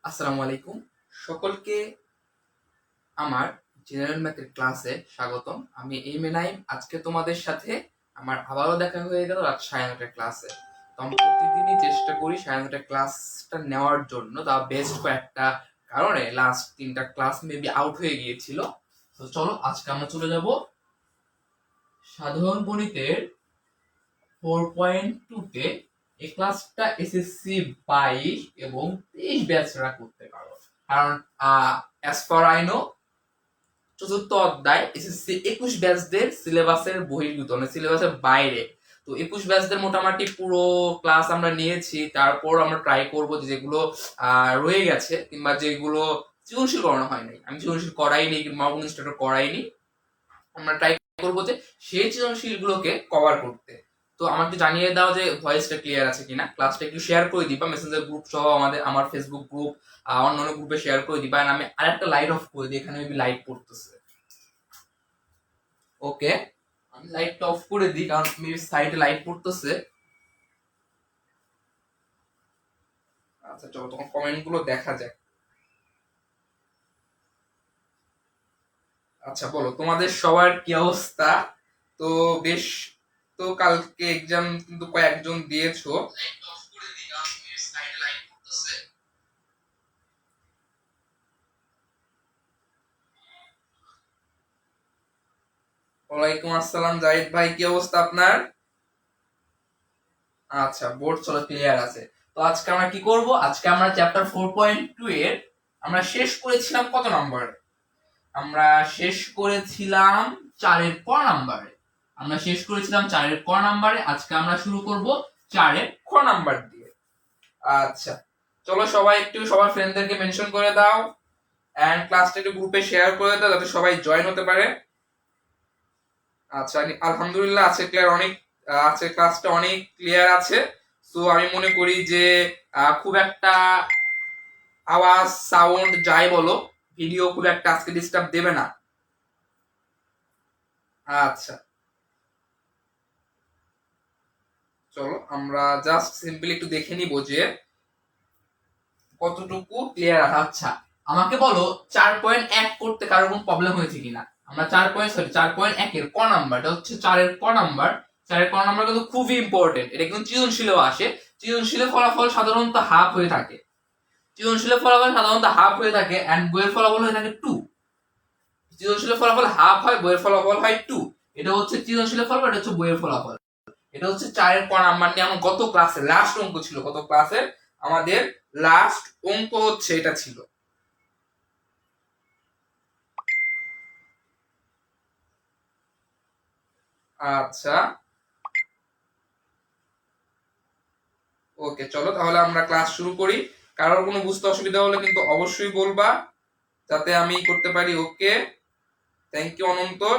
আসসালামু আলাইকুম সকলকে আমার জেনারেল ম্যাথের ক্লাসে স্বাগতম। আমি এম এ নাইম। আজকে তোমাদের সাথে আমার আবারও দেখা হয়ে গেল রাত 9:30টার ক্লাসে। তো আমি প্রতিদিনই চেষ্টা করি 9:30টার ক্লাসটা নেওয়ার জন্য, তা বেস্ট কয়েকটা কারণে লাস্ট 3টা ক্লাস মেবি আউট হয়ে গিয়েছিল। তো চলো আজকে আমরা চলে যাব সাধারণ গণিতের 4.2-তে। এই ক্লাসটা এসএসসি 22 এবং 23 ব্যাচরা করতে পারো, কারণ অ্যাজ ফার আই নো চতুর্থ অধ্যায় এসএসসি 21 ব্যাচদের সিলেবাসের বহির্ভূত, মানে সিলেবাসের বাইরে। তো 21 ব্যাচদের মোটামুটি পুরো ক্লাস আমরা নিয়েছি। তারপর আমরা ট্রাই করব যেগুলো রয়ে গেছে কিংবা যেগুলো সৃজনশীল করানো হয় নাই, আমি সৃজনশীল করাইনি কিংবা স্টার্ট করাইনি, আমরা ট্রাই করবো যে সেই সৃজনশীল গুলোকে কভার করতে। তো আমাকে জানিয়ে দাও যে ভয়েসটা ক্লিয়ার আছে কিনা। ক্লাসটা একটু শেয়ার করে দিবা মেসেঞ্জার গ্রুপ সহ, আমার ফেসবুক গ্রুপ, অন্যান্য গ্রুপে শেয়ার করে দিবা। আমি আরেকটা লাইট অফ করে দিই, এখানে মেবি লাইট পড়তেছে। ওকে, আমি লাইটটা অফ করে দিই কারণ মেবি সাইডে লাইট পড়তেছে। আচ্ছা চলো তখন কমেন্ট গুলো দেখা যায়। আচ্ছা বলো তোমাদের সবার কি অবস্থা? তো বেশ, তো কালকে এক্সাম কিন্তু কয়েকজন দিয়েছো। ওয়ালাইকুম আসসালাম জাহিদ ভাই, কি অবস্থা আপনার? আচ্ছা, বোর্ড চলো ক্লিয়ার আছে। তো আজকে আমরা কি করব? আজকে আমরা চ্যাপ্টার 4.2 এর আমরা শেষ করেছিলাম কত নাম্বার? আমরা শেষ করেছিলাম 4-এর ক নাম্বারে। আমরা শেষ করেছিলাম 4-এর ক নাম্বারে। আজকে আমরা শুরু করব 4-এর খ নাম্বার দিয়ে। আচ্ছা চলো সবাই একটু সবার ফ্রেন্ডদেরকে মেনশন করে দাও এন্ড ক্লাসটা একটু গ্রুপে শেয়ার করে দাও যাতে সবাই জয়েন হতে পারে। আচ্ছা আলহামদুলিল্লাহ আছে ক্লিয়ার, অনেক আছে, ক্লাসটা অনেক ক্লিয়ার আছে। তো আমি মনে করি যে খুব একটা আওয়াজ সাউন্ড যাই বলো, ভিডিও খুব একটা আজকে ডিস্টার্ব দেবে না। আচ্ছা চলো আমরা জাস্ট সিম্পলি একটু দেখে নিব যে কতটুকু ক্লিয়ার আছে। আচ্ছা আমাকে বলো 4.1 করতে কারোর কোনো প্রবলেম হয়েছে কিনা। আমরা 4.1 এর ক নাম্বার, এটা হচ্ছে 4-এর ক নাম্বার। 4-এর ক নাম্বার কিন্তু খুবই ইম্পর্টেন্ট, এটা কিন্তু সৃজনশীলেও আসে। সৃজনশীলের ফলাফল সাধারণত হাফ হয়ে থাকে, সৃজনশীলের ফলাফল সাধারণত হাফ হয়ে থাকে এন্ড বইয়ের ফলাফল হয়ে থাকে 2। সৃজনশীলের ফলাফল হাফ হয়, বইয়ের ফলাফল হয় 2। এটা হচ্ছে সৃজনশীলের ফলাফল, এটা হচ্ছে বইয়ের ফলাফল। এটা হচ্ছে 4-এর ক নাম্বার নিয়ে আমার গত ক্লাসে লাস্ট অঙ্ক ছিল, গত ক্লাসে আমাদের লাস্ট অঙ্ক হচ্ছে এটা ছিল। আচ্ছা ওকে চলো তাহলে আমরা ক্লাস শুরু করি। কারোর কোনো বুঝতে অসুবিধা হলে কিন্তু অবশ্যই বলবা যাতে আমি করতে পারি। ওকে, থ্যাংক ইউ অনন্তর।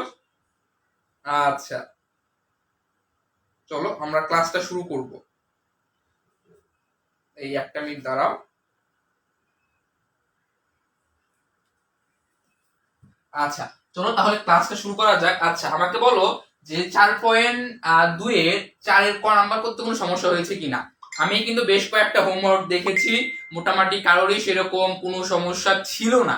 আচ্ছা চলো আমরা ক্লাসটা শুরু করব। এই একটা মিনিট দাঁড়াও। আচ্ছা চলো তাহলে ক্লাসটা শুরু করা যাক। আচ্ছা আমাকে বলো যে 4.2 এর 4-এর ক নাম্বার করতে কোনো সমস্যা হয়েছে কিনা। আমি কিন্তু বেশ কয়েকটা হোমওয়ার্ক দেখেছি, মোটামুটি কারোরই সেরকম কোনো সমস্যা ছিল না।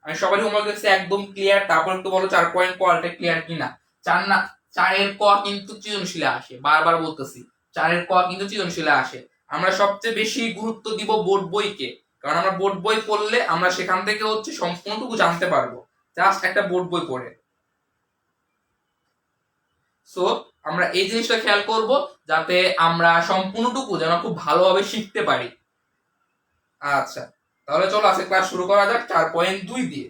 আমি সবারই হোমওয়ার্ক দেখছি একদম ক্লিয়ার। তারপর একটু বলো 4.ক এটা ক্লিয়ার কিনা। 4 না, 4-এর ক কিন্তু সৃজনশীলে আসে, বারবার বলতেছি 4-এর ক কিন্তু সৃজনশীলে আসে। আমরা সবচেয়ে বেশি গুরুত্ব দিব বোর্ড বইকে, কারণ আমরা বোর্ড বই পড়লে আমরা সেখান থেকে হচ্ছে সম্পূর্ণটুকু জানতে পারবো জাস্ট একটা বোর্ড বই পড়ে। সো আমরা এই জিনিসটা খেয়াল করব যাতে আমরা সম্পূর্ণটুকু যেন খুব ভালোভাবে শিখতে পারি। আচ্ছা তাহলে চলো আজকে ক্লাস শুরু করা যাক 4.2 দিয়ে।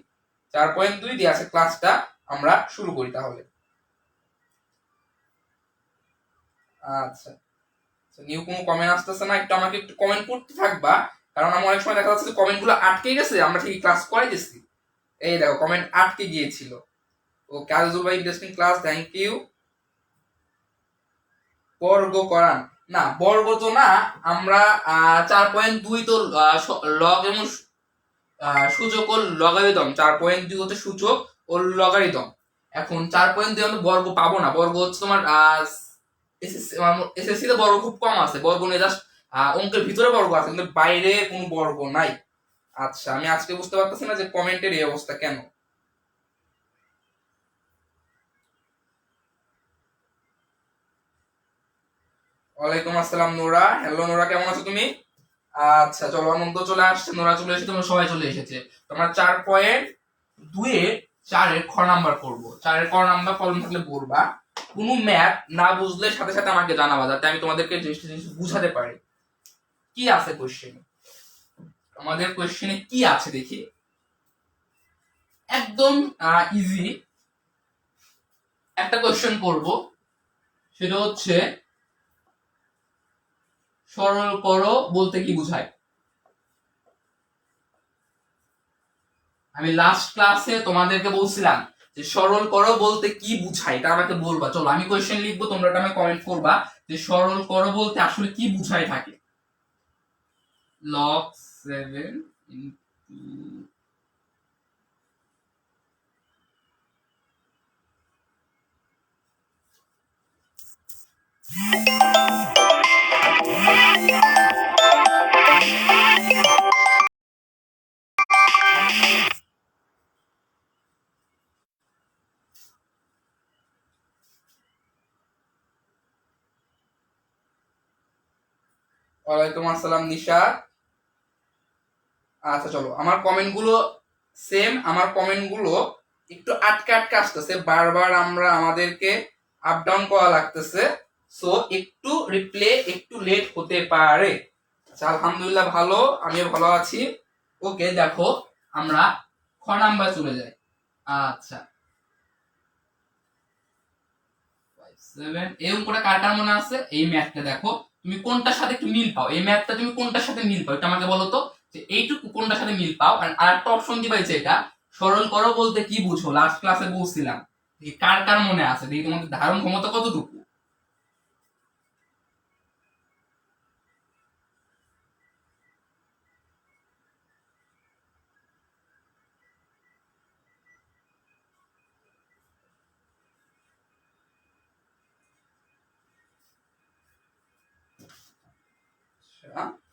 4.2 দিয়ে আছে ক্লাসটা আমরা শুরু করি তাহলে। আচ্ছা নিউ কোনো কমেন্ট আসতেছে না, একটু আমাকে একটু কমেন্ট করতে থাকবা, কারণ আমার অনেক সময় দেখা যাচ্ছে যে কমেন্ট গুলো আটকে গেছে, আমরা ঠিক ক্লাস করাইতেছি। এই দেখো কমেন্ট আটকে গিয়েছিল। ও কাজল ভাই ইন্টারেস্টিং ক্লাস, থ্যাংক ইউ। বর্গ করান না, বর্গ তো না, আমরা 4.2 তো লগ এবং সূচক ও লগারিদম। 4.2 হচ্ছে সূচক ও লগারিদম। এখন 4.2 আমরা বর্গ পাবো না, বর্গ হচ্ছে তোমার এসএসসি তে বর্গ খুব কম আছে, বর্গ নিয়ে জাস্ট অঙ্কের ভিতরে বর্গ আছে কিন্তু বাইরে কোনো বর্গ নাই। আচ্ছা, আমি আজকে বুঝতে পারতেছি না যে কমেন্টের এই অবস্থা কেন। ওয়ালাইকুম আসসালাম নোরা। হ্যালো নোরা, কেমন আছো তুমি? আচ্ছা চলো, আনন্দ চলে আসছে, নোরা চলে এসেছে, তোমরা সবাই চলে এসেছে। তোমরা 4.2 4-এর খ নাম্বার করবো। 4-এর খ নাম্বার প্রবলেম থাকলে বলবা, কোনো ম্যাথ না বুঝলে সাথে সাথে আমাকে জানাবা, যাতে আমি তোমাদেরকে জিনিসটা বুঝাতে পারি। কি আছে কোশ্চেনে, আমাদের কোশ্চেনে কি আছে দেখি। একদম ইজি একটা কোশ্চেন করব, সেটা হচ্ছে সরল করো বলতে কি বোঝায়। আমি লাস্ট ক্লাসে তোমাদেরকে বলছিলাম যে সরল করো বলতে কি বুঝায়, এটা আমাকে বলবা। চলো আমি কোশ্চেন লিখবো, তোমরা এটা আমি কমেন্ট করবা যে সরল করো বলতে আসলে কি বুঝায় থাকে। log 7 into ওয়ালাইকুম আসসালাম নিশা। আচ্ছা চলো, আমার কমেন্ট গুলো সেম, আমার কমেন্ট গুলো একটু আটকে আটকে আসতেছে, বারবার আমরা আমাদেরকে আপ ডাউন করা লাগতেছে, সো একটু রিপ্লে একটু লেট হতে পারে। আচ্ছা আলহামদুলিল্লাহ ভালো, আমিও ভালো আছি। ওকে দেখো, আমরা খ নাম্বার চলে যাই। আচ্ছা 7 এই অঙ্কটা কার কার মনে আছে? এই ম্যাথটা দেখো, তুমি কোনটার সাথে একটু মিল পাও, এই ম্যাথটা তুমি কোনটার সাথে মিল পাও এটা আমাকে বলো তো, যে এইটুকু কোনটার সাথে মিল পাও। আর আরেকটা অপশন দিবাইছে, এটা সরল করো বলতে কি বুঝো, লাস্ট ক্লাসে বলছিলাম। কার কার মনে আছে দেখি, তোমাদের ধারণ ক্ষমতা কতটুকু।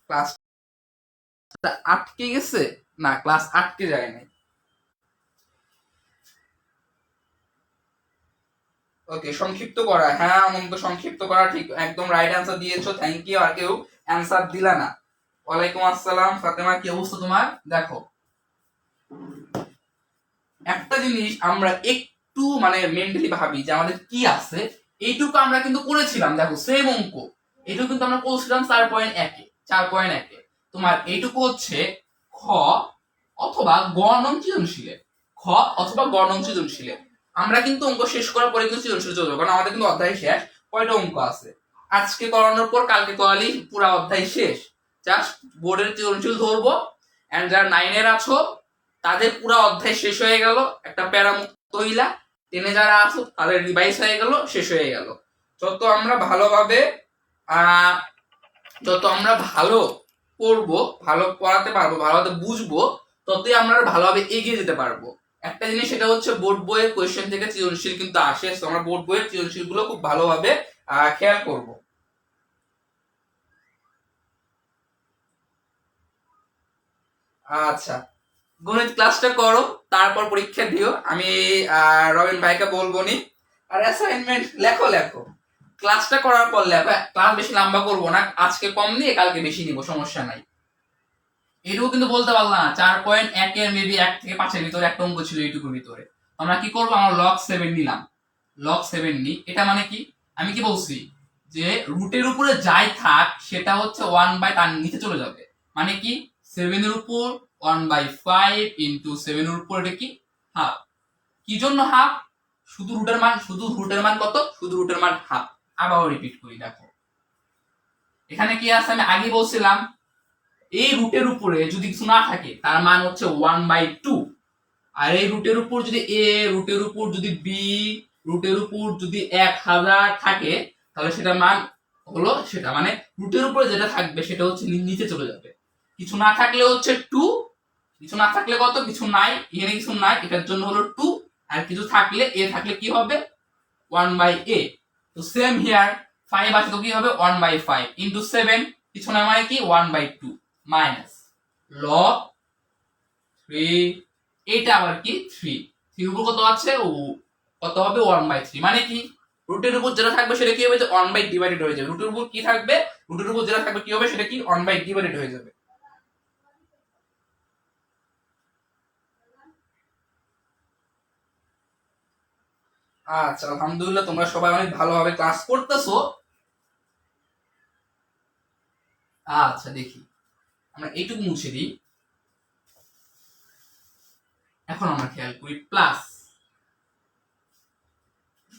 ক্লাসটা আটকে গেছে? না, ক্লাস আটকে যায় নাই। ওকে, সংক্ষিপ্ত করা, হ্যাঁ অনন্ত, সংক্ষিপ্ত করা ঠিক, একদম রাইট অ্যান্সার দিয়েছো, থ্যাংক ইউ। আর কেউ অ্যান্সার দিলা না। ওয়ালাইকুম আসসালাম ফাতেমা, কি অবস্থা তোমার? দেখো, একটা জিনিস আমরা একটু মানে মেন্টালি ভাবি যে আমাদের কি আছে, এইটুকু আমরা কিন্তু করেছিলাম। দেখো সেম অঙ্ক, এইটুকু কিন্তু আমরা করছিলাম 4.1-এ। 4.1-এ তোমার এইটুকু হচ্ছে খ অথবা গ নং সৃজনশীলে, খ অথবা গ নং সৃজনশীলে। আমরা কিন্তু অঙ্ক শেষ করার পরে কিন্তু সৃজনশীল চলে যাবো, কারণ আমাদের কিন্তু অধ্যায় শেষ। কয়টা অঙ্ক আছে, আজকে করানোর পর কালকে করালেই পুরো অধ্যায় শেষ। জাস্ট বোর্ডের সৃজনশীল ধরবো, এন্ড যারা 9-এর আছো তাদের পুরো অধ্যায় শেষ হয়ে গেল, একটা প্যারামুক্ত হইলা। 10-এ যারা আছো তাদের রিভাইজ হয়ে গেল, শেষ হয়ে গেল। যত আমরা ভালোভাবে যত আমরা ভালো পড়বো, ভালো পড়াতে পারবো, ভালোভাবে বুঝবো, ততই আমরা ভালোভাবে এগিয়ে যেতে পারবো। একটা জিনিস সেটা হচ্ছে বোর্ড বইয়ের কোয়েশ্চেন থেকে সৃজনশীল কিন্তু আসে, তো আমরা বোর্ড বইয়ের সৃজনশীল গুলো খুব ভালোভাবে খেয়াল করব। আচ্ছা, গণিত ক্লাসটা করো, তারপর পরীক্ষা দিও। আমি রবিন ভাইকে বলবো নি। আর অ্যাসাইনমেন্ট লেখো লেখো, ক্লাসটা করার পর লেখো, ক্লাস বেশি লম্বা করবো না, আজকে কম নিয়ে কালকে বেশি নিব, সমস্যা নাই। এটুকু কিন্তু বলতে পারলাম না, 4.1-এর মেবি 1 থেকে 5-এর ভিতরে একটা অঙ্ক ছিল এইটুকুর ভিতরে। আমরা কি করবো, আমরা লগ 7 নিলাম, লগ 7 নি। এটা মানে কি, আমি কি বলছি যে রুটের উপরে যাই থাক সেটা হচ্ছে 1 বাই তার নিচে চলে যাবে। মানে কি, 7-এর উপর 1/5 ইন্টু 7-এর উপর এটা কি হাফ। কি জন্য হাফ? শুধু রুটের মান, শুধু রুটের মান কত? শুধু রুটের মান হাফ। আবার রিপিট করি, দেখো এখানে কি আছে, আমি আগে বলছিলাম এই রুটের উপরে যদি কিছু না থাকে তার মান হচ্ছে 1/2। আর এই রুটের উপর যদি এ, রুটের উপর যদি বি, রুটের উপর যদি 1000 থাকে, তাহলে সেটা মান হলো সেটা, মানে রুটের উপরে যেটা থাকবে সেটা হচ্ছে নিচে চলে যাবে। কিছু না থাকলে হচ্ছে 2, কিছু না থাকলে কত, কিছু নাই, এখানে কিছু নাই, এটার জন্য হলো 2। আর কিছু থাকলে, এ থাকলে কি হবে, 1/a। তো সেম হিয়ার 5 আছে তো কি হবে, 1/5 ইন্টু 7, কিছু না মানে কি 1/2 মাইনাস লগ 3, এটা আবার কি 3, 3 উপর কত আছে ও কত হবে 1/3, মানে কি রুটের উপর যেটা থাকবে সেটা কি হবে যে 1 ডিভাইডেড হয়ে যাবে, রুটের উপর কি থাকবে, রুটের উপর যেটা থাকবে কি হবে সেটা কি 1 ডিভাইডেড হয়ে যাবে। আচ্ছা আলহামদুলিল্লাহ তোমরা সবাই অনেক ভালোভাবে ক্লাস করতেছো। আচ্ছা দেখি আমরা এইটুকু মুছে দিই। এখন আমরা খেয়াল করি প্লাস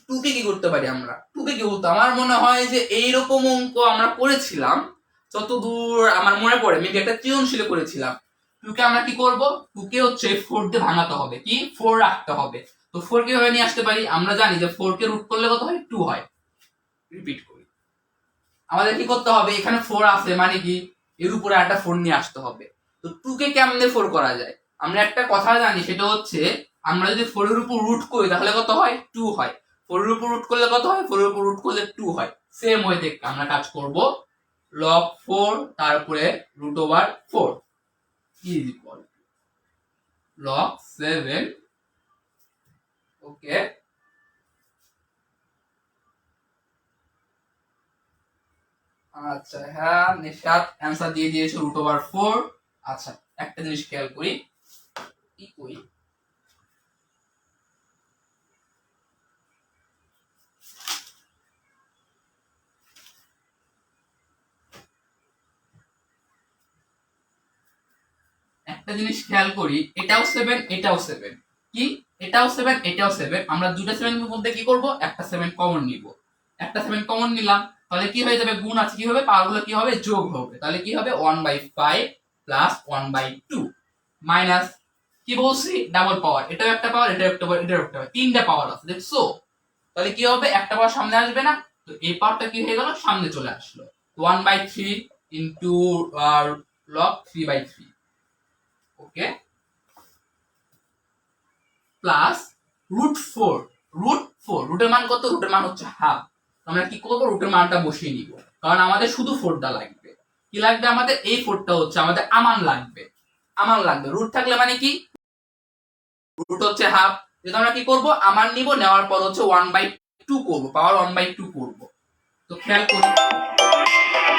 টুকে কি করতে পারি, আমরা টুকে কি বলতো, আমার মনে হয় যে এইরকম অঙ্ক আমরা করেছিলাম যতদূর আমার মনে পড়ে, মেবি একটা সৃজনশীলে করেছিলাম। টুকে আমরা কি করব, টুকে হচ্ছে 4 দিয়ে ভাঙাতে হবে, কি 4 রাখতে হবে। তো 4 কিভাবে নিয়ে আসতে পারি, আমরা জানি যে 4 কে রুট করলে কত হয় 2 হয়। রিপিট করি, আমাদের কি করতে হবে, এখানে 4 আছে মানে কি এর উপরে একটা 4 নিয়ে আসতে হবে। তো 2 কে কেমনে 4 করা যায়, আমরা একটা কথা জানি সেটা হচ্ছে আমরা যদি 4 এর উপর রুট করি তাহলে কত হয় 2 হয়, 4 এর উপর রুট করলে কত হয়, 4 এর উপর রুট করলে 2 হয়। সেম ওয়েতে আমরা কাজ করব, log 4 তারপরে √4 ইজ ইকুয়াল log 7। ওকে আচ্ছা হ্যাঁ নিশাত অ্যান্সার দিয়ে দিয়েছে √4। আচ্ছা একটা জিনিস খেয়াল করি, কি করি, একটা জিনিস খেয়াল করি, এটাও 7 এটাও 7, কি এটাও 7 এটাও 7, আমরা দুইটা 7 এর মধ্যে কি করব, একটা 7 কমন নিব, একটা 7 কমন নিলাম, তাহলে কি হয়ে যাবে, গুণ আছে কি হবে, পাওয়ারগুলো কি হবে যোগ হবে, তাহলে কি হবে 1/5 প্লাস 1/2 মাইনাস কি বলছি ডাবল পাওয়ার, এটাও একটা পাওয়ার এটাও একটা পাওয়ার এটাও একটা পাওয়ার, তিনটা পাওয়ার আছে দেখছো, তাহলে কি হবে একটা পাওয়ার সামনে আসবে না, তো এই পাওয়ারটা কি হয়ে গেল সামনে চলে আসলো, 1/3 ইনটু log 3/3। ওকে প্লাস √4, রুটের মান কত, রুটের মান হচ্ছে হাফ, আমরা কি করবো রুটের মানটা বসিয়ে নিব, কারণ আমাদের শুধু 4টা লাগবে, কি লাগবে আমাদের এই 4টা হচ্ছে আমাদের আমান লাগবে, আমান লাগবে, রুট থাকলে মানে কি রুট হচ্ছে হাফ, যেটা আমরা কি করব আমান নিব, নেওয়ার পর হচ্ছে 1/2 করব, পাওয়ার 1/2 করব। তো খেয়াল করি